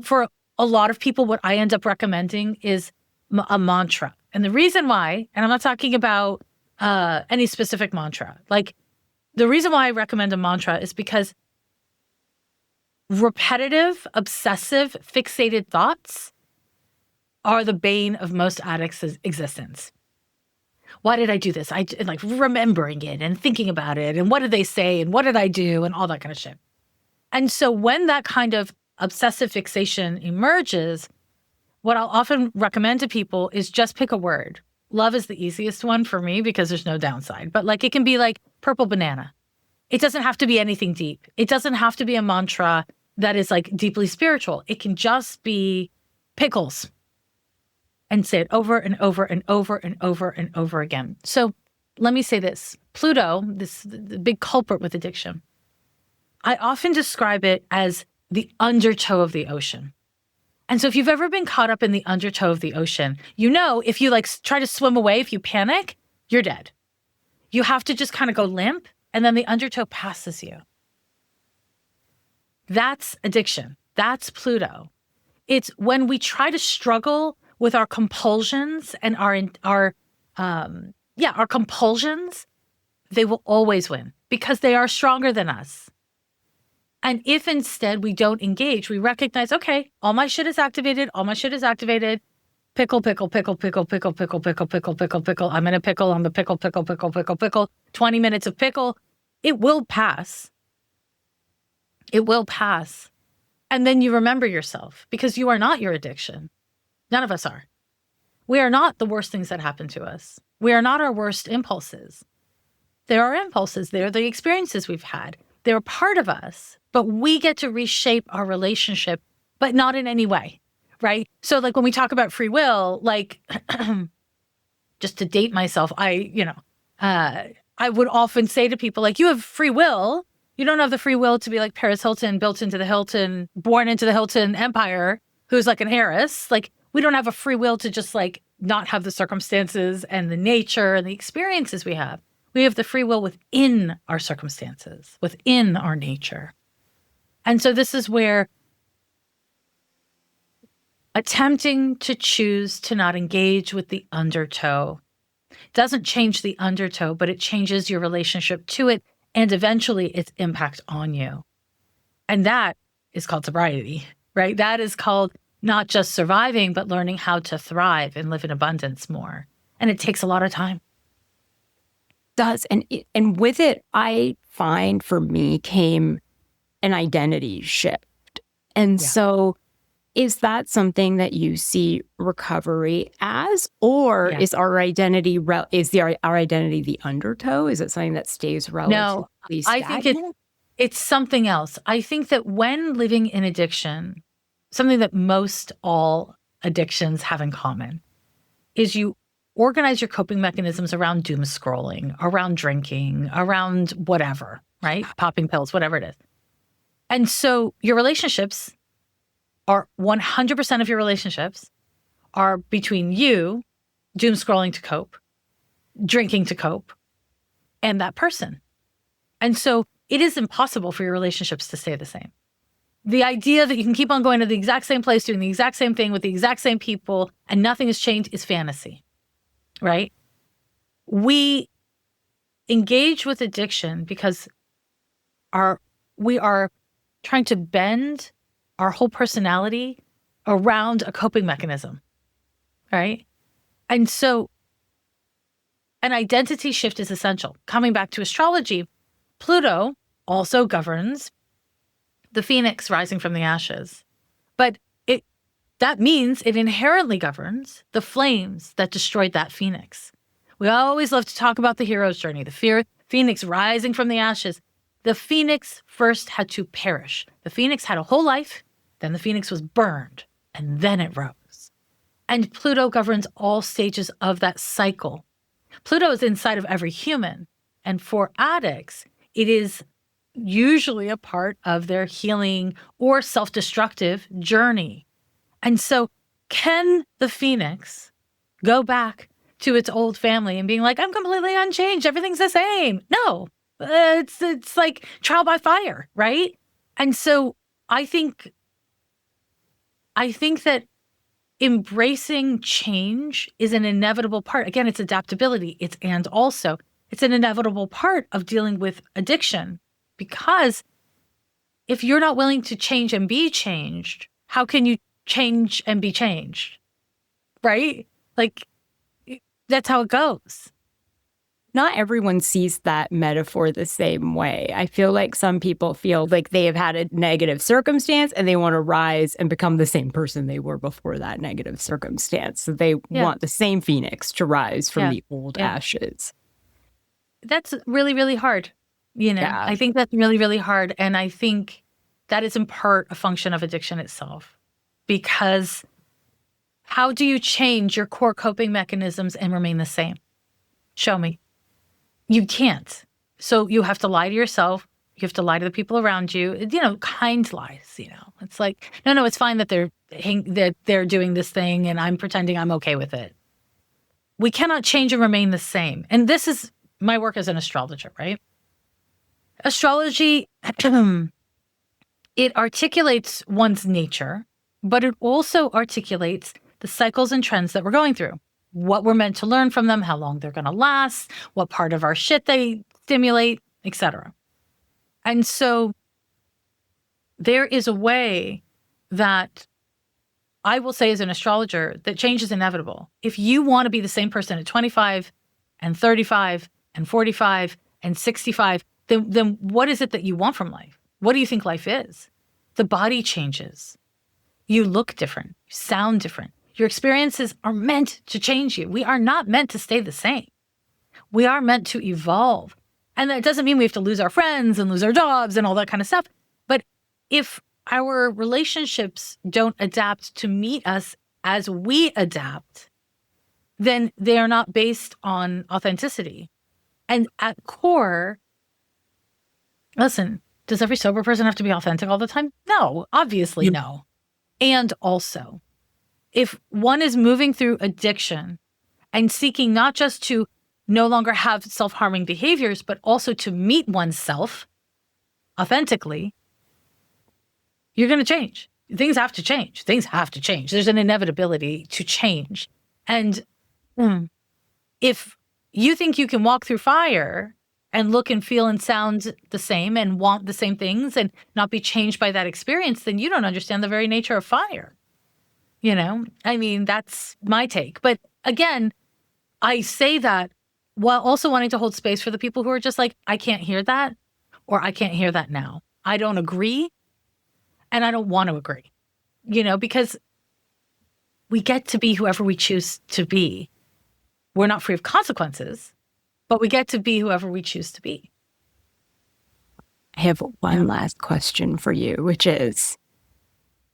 for a lot of people, what I end up recommending is a mantra. And the reason why, and I'm not talking about any specific mantra, like the reason why I recommend a mantra is because repetitive, obsessive, fixated thoughts are the bane of most addicts' existence. Why did I do this? Like remembering it and thinking about it and what did they say and what did I do and all that kind of shit. And so when that kind of obsessive fixation emerges, what I'll often recommend to people is just pick a word. Love is the easiest one for me because there's no downside. But like it can be like purple banana. It doesn't have to be anything deep. It doesn't have to be a mantra that is like deeply spiritual. It can just be pickles. And say it over and over and over and over and over again. So let me say this. Pluto, the big culprit with addiction, I often describe it as the undertow of the ocean. And so if you've ever been caught up in the undertow of the ocean, if you like try to swim away, if you panic, you're dead. You have to just kind of go limp and then the undertow passes you. That's addiction. That's Pluto. It's when we try to struggle with our compulsions and our compulsions, they will always win because they are stronger than us. And if instead we don't engage, we recognize, okay, all my shit is activated. Pickle, pickle, pickle, pickle, pickle, pickle, pickle, pickle, pickle, pickle. I'm in a pickle. I'm the pickle, pickle, pickle, pickle, pickle. 20 minutes of pickle. It will pass. It will pass. And then you remember yourself because you are not your addiction. None of us are. We are not the worst things that happen to us. We are not our worst impulses. There are impulses. They're the experiences we've had. They're part of us, but we get to reshape our relationship, but not in any way, right? So like when we talk about free will, like just to date myself, I would often say to people like, you have free will. You don't have the free will to be like Paris Hilton, born into the Hilton empire, who's like an heiress. Like, we don't have a free will to just like not have the circumstances and the nature and the experiences we have. We have the free will within our circumstances, within our nature. And so this is where attempting to choose to not engage with the undertow doesn't change the undertow, but it changes your relationship to it and eventually its impact on you. And that is called sobriety, right? That is called not just surviving, but learning how to thrive and live in abundance more. And it takes a lot of time. Does. And with it, I find for me came an identity shift. And so is that something that you see recovery as, or is our identity, our identity the undertow? Is it something that stays relatively stagnant? I think it's something else. I think that when living in addiction, something that most all addictions have in common is you organize your coping mechanisms around doom scrolling, around drinking, around whatever, right? Popping pills, whatever it is. And so your relationships are 100% of your relationships are between you, doom scrolling to cope, drinking to cope, and that person. And so it is impossible for your relationships to stay the same. The idea that you can keep on going to the exact same place, doing the exact same thing with the exact same people, and nothing has changed is fantasy, right? We engage with addiction because we are trying to bend our whole personality around a coping mechanism, right? And so an identity shift is essential. Coming back to astrology, Pluto also governs the phoenix rising from the ashes. But that means it inherently governs the flames that destroyed that phoenix. We always love to talk about the hero's journey, the phoenix rising from the ashes. The phoenix first had to perish. The phoenix had a whole life, then the phoenix was burned, and then it rose. And Pluto governs all stages of that cycle. Pluto is inside of every human. And for addicts, it is usually a part of their healing or self-destructive journey. And so can the phoenix go back to its old family and being like, I'm completely unchanged, everything's the same? No, it's like trial by fire, right? And so I think that embracing change is an inevitable part. Again, it's adaptability. It's an inevitable part of dealing with addiction, because if you're not willing to change and be changed, how can you change and be changed? Right? Like, that's how it goes. Not everyone sees that metaphor the same way. I feel like some people feel like they have had a negative circumstance and they want to rise and become the same person they were before that negative circumstance. So they want the same phoenix to rise from the old ashes. That's really, really hard. I think that's really, really hard. And I think that is in part a function of addiction itself. Because how do you change your core coping mechanisms and remain the same? Show me. You can't. So you have to lie to yourself. You have to lie to the people around you. Kind lies. It's like, no, it's fine that they're doing this thing and I'm pretending I'm okay with it. We cannot change and remain the same. And this is my work as an astrologer, right? Astrology, it articulates one's nature, but it also articulates the cycles and trends that we're going through, what we're meant to learn from them, how long they're going to last, what part of our shit they stimulate, etc. And so there is a way that I will say as an astrologer that change is inevitable. If you want to be the same person at 25 and 35 and 45 and 65, then what is it that you want from life? What do you think life is? The body changes. You look different. You sound different. Your experiences are meant to change you. We are not meant to stay the same. We are meant to evolve. And that doesn't mean we have to lose our friends and lose our jobs and all that kind of stuff. But if our relationships don't adapt to meet us as we adapt, then they are not based on authenticity. And at core, listen, Does every sober person have to be authentic all the time? No, obviously no. And also, if one is moving through addiction and seeking not just to no longer have self-harming behaviors, but also to meet oneself authentically, you're going to change. Things have to change. Things have to change. There's an inevitability to change. And if you think you can walk through fire and look and feel and sound the same and want the same things and not be changed by that experience, then you don't understand the very nature of fire. You know, I mean, that's my take. But again, I say that while also wanting to hold space for the people who are just like, I can't hear that, or I can't hear that now. I don't agree, and I don't want to agree, you know, because we get to be whoever we choose to be. We're not free of consequences, but we get to be whoever we choose to be. I have one last question for you, which is,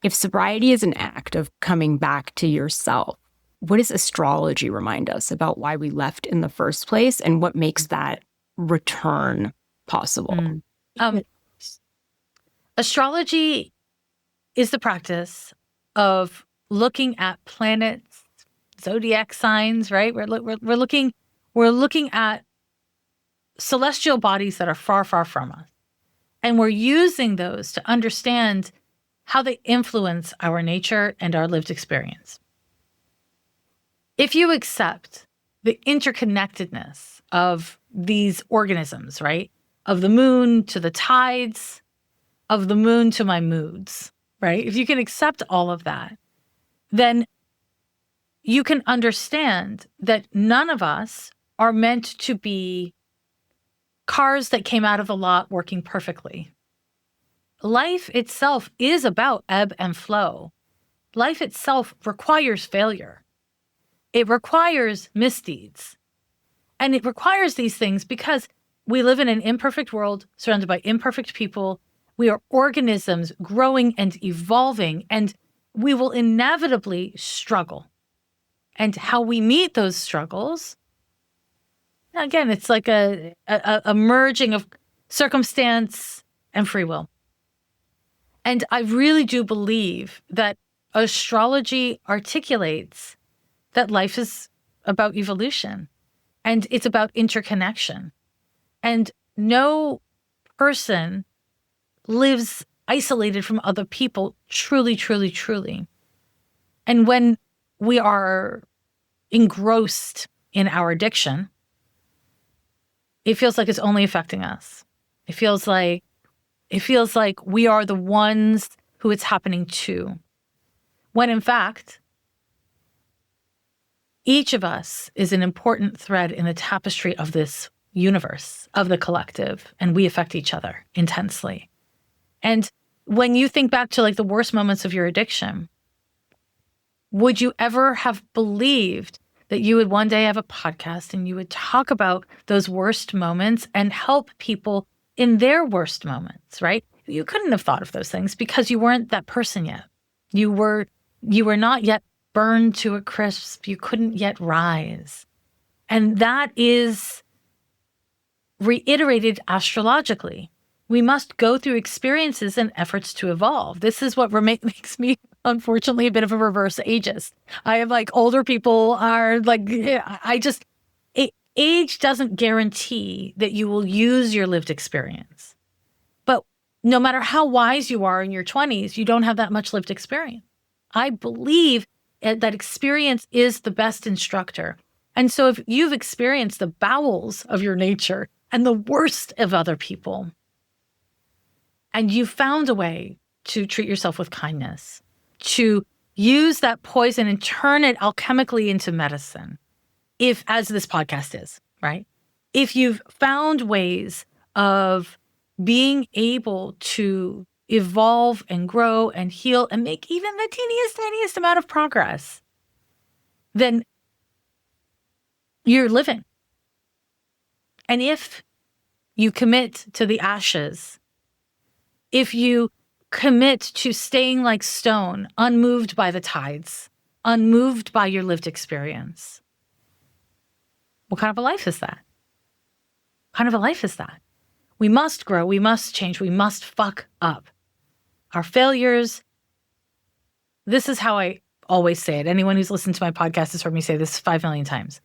if sobriety is an act of coming back to yourself, what does astrology remind us about why we left in the first place and what makes that return possible? Astrology is the practice of looking at planets, zodiac signs, right? We're looking at celestial bodies that are far, far from us. And we're using those to understand how they influence our nature and our lived experience. If you accept the interconnectedness of these organisms, right? Of the moon to the tides, of the moon to my moods, right? If you can accept all of that, then you can understand that none of us are meant to be cars that came out of the lot working perfectly. Life itself is about ebb and flow. Life itself requires failure. It requires misdeeds. And it requires these things because we live in an imperfect world surrounded by imperfect people. We are organisms growing and evolving, and we will inevitably struggle. And how we meet those struggles, again, it's like a merging of circumstance and free will. And I really do believe that astrology articulates that life is about evolution and it's about interconnection. And no person lives isolated from other people, truly, truly, truly. And when we are engrossed in our addiction, it feels like it's only affecting us. It feels like we are the ones who it's happening to. When in fact, each of us is an important thread in the tapestry of this universe, of the collective, and we affect each other intensely. And when you think back to like the worst moments of your addiction, would you ever have believed that you would one day have a podcast and you would talk about those worst moments and help people in their worst moments, right? You couldn't have thought of those things because you weren't that person yet. You were not yet burned to a crisp. You couldn't yet rise. And that is reiterated astrologically. We must go through experiences and efforts to evolve. This is what makes me, unfortunately, a bit of a reverse ageist. I have like older people are like, age doesn't guarantee that you will use your lived experience. But no matter how wise you are in your 20s, you don't have that much lived experience. I believe that experience is the best instructor. And so if you've experienced the bowels of your nature and the worst of other people, and you found a way to treat yourself with kindness, to use that poison and turn it alchemically into medicine, as this podcast is, right? If you've found ways of being able to evolve and grow and heal and make even the tiniest amount of progress, then you're living. And if you commit to the ashes, if you commit to staying like stone, unmoved by the tides, unmoved by your lived experience, what kind of a life is that? What kind of a life is that? We must grow. We must change. We must fuck up. Our failures. This is how I always say it. Anyone who's listened to my podcast has heard me say this 5 million times.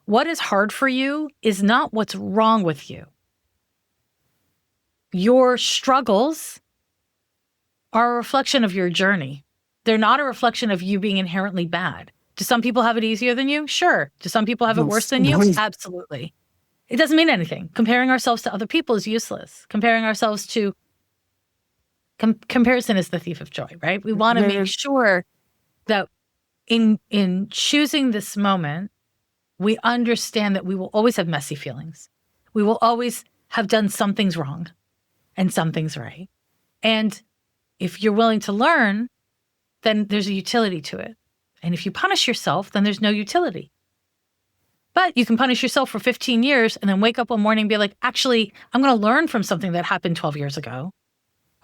What is hard for you is not what's wrong with you. Your struggles are a reflection of your journey. They're not a reflection of you being inherently bad. Do some people have it easier than you? Sure. Do some people have it worse than you? Absolutely. It doesn't mean anything. Comparing ourselves to other people is useless. Comparing ourselves to comparison is the thief of joy, right? We want to make sure that in choosing this moment, we understand that we will always have messy feelings. We will always have done some things wrong and some things right. And if you're willing to learn, then there's a utility to it. And if you punish yourself, then there's no utility. But you can punish yourself for 15 years and then wake up one morning and be like, actually, I'm going to learn from something that happened 12 years ago.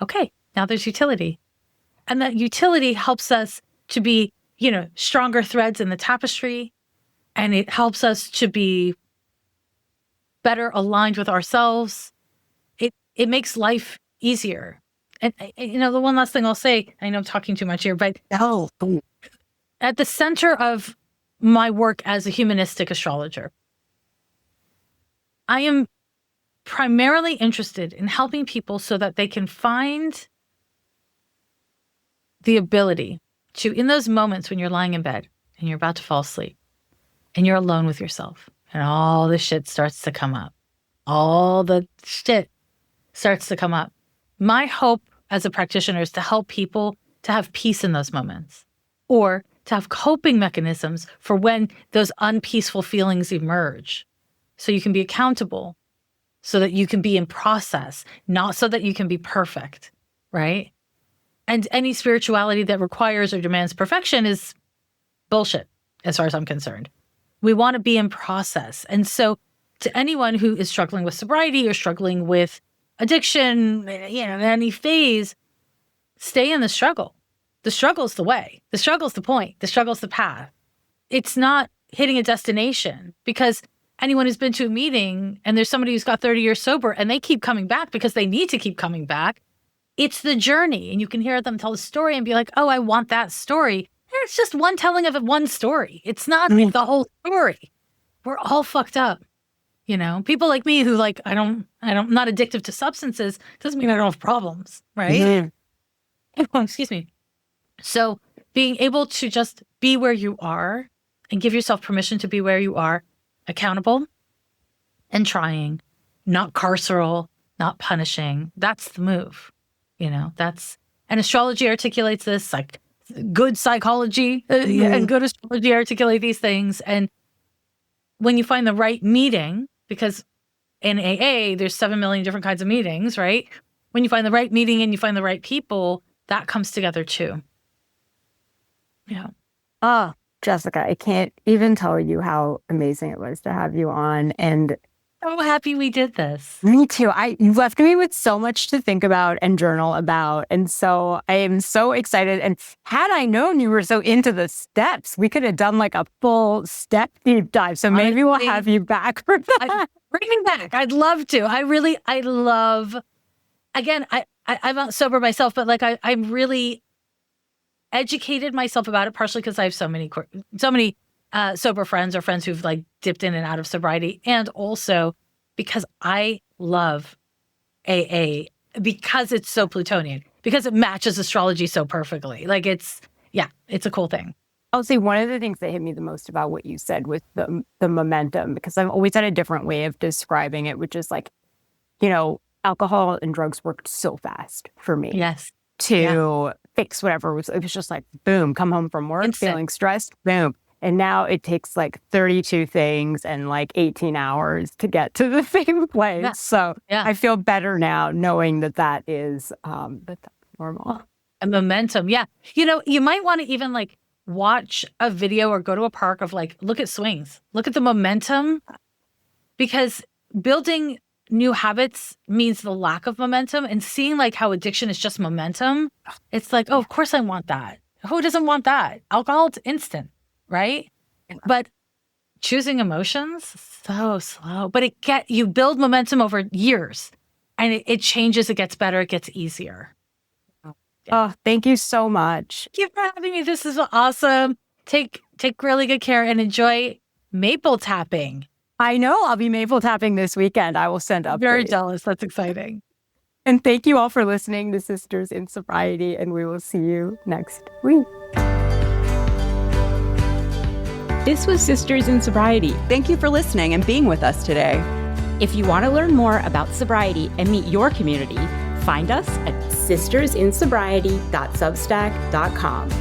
Okay, now there's utility. And that utility helps us to be, stronger threads in the tapestry. And it helps us to be better aligned with ourselves. It makes life easier. And, the one last thing I'll say, I know I'm talking too much here, but at the center of my work as a humanistic astrologer, I am primarily interested in helping people so that they can find the ability to, in those moments when you're lying in bed and you're about to fall asleep and you're alone with yourself and all the shit starts to come up, my hope as a practitioner is to help people to have peace in those moments, or to have coping mechanisms for when those unpeaceful feelings emerge. So you can be accountable, so that you can be in process, not so that you can be perfect, right? And any spirituality that requires or demands perfection is bullshit, as far as I'm concerned. We want to be in process. And so to anyone who is struggling with sobriety or struggling with addiction, in any phase, stay in the struggle. The struggle's the way. The struggle's the point. The struggle's the path. It's not hitting a destination, because anyone who's been to a meeting and there's somebody who's got 30 years sober and they keep coming back because they need to keep coming back, it's the journey. And you can hear them tell a story and be like, oh, I want that story. And it's just one telling of one story. It's not the whole story. We're all fucked up. People like me who I'm not addictive to substances doesn't mean I don't have problems, right? Oh, excuse me. So being able to just be where you are and give yourself permission to be where you are, accountable and trying, not carceral, not punishing. That's the move. And astrology articulates this, like good psychology and good astrology articulate these things. And when you find the right meeting, because in AA, there's 7 million different kinds of meetings, right? When you find the right meeting and you find the right people, that comes together too. Yeah. Oh, Jessica, I can't even tell you how amazing it was to have you on. And so happy we did this. Me too. You left me with so much to think about and journal about. And so I am so excited. And had I known you were so into the steps, we could have done like a full step deep dive. So maybe we'll have you back for that. Bring me back. I'd love to. I love, again, I'm not sober myself, but I'm really educated myself about it, partially because I have so many sober friends or friends who've dipped in and out of sobriety. And also because I love AA because it's so Plutonian, because it matches astrology so perfectly. It's a cool thing. I'll say one of the things that hit me the most about what you said with the momentum, because I've always had a different way of describing it, which is alcohol and drugs worked so fast for me. Yes. To fix whatever it was just boom, come home from work, feeling stressed, boom. And now it takes 32 things and 18 hours to get to the same place. Yeah. So I feel better now knowing that is that's normal. A momentum. Yeah. You might want to even watch a video or go to a park of look at swings, look at the momentum, because building new habits means the lack of momentum, and seeing how addiction is just momentum. It's oh, of course I want that. Who doesn't want that? Alcohol's instant. Right? But choosing emotions, so slow. But you build momentum over years. And it changes, it gets better, it gets easier. Oh, thank you so much. Thank you for having me. This is awesome. Take really good care and enjoy maple tapping. I know I'll be maple tapping this weekend. I will send updates. Very jealous. That's exciting. And thank you all for listening to Sisters in Sobriety, and we will see you next week. This was Sisters in Sobriety. Thank you for listening and being with us today. If you want to learn more about sobriety and meet your community, find us at sistersinsobriety.substack.com.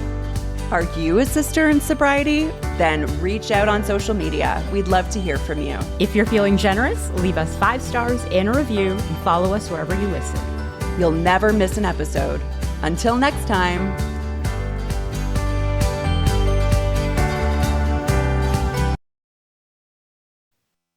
Are you a sister in sobriety? Then reach out on social media. We'd love to hear from you. If you're feeling generous, leave us 5 stars and a review and follow us wherever you listen. You'll never miss an episode. Until next time.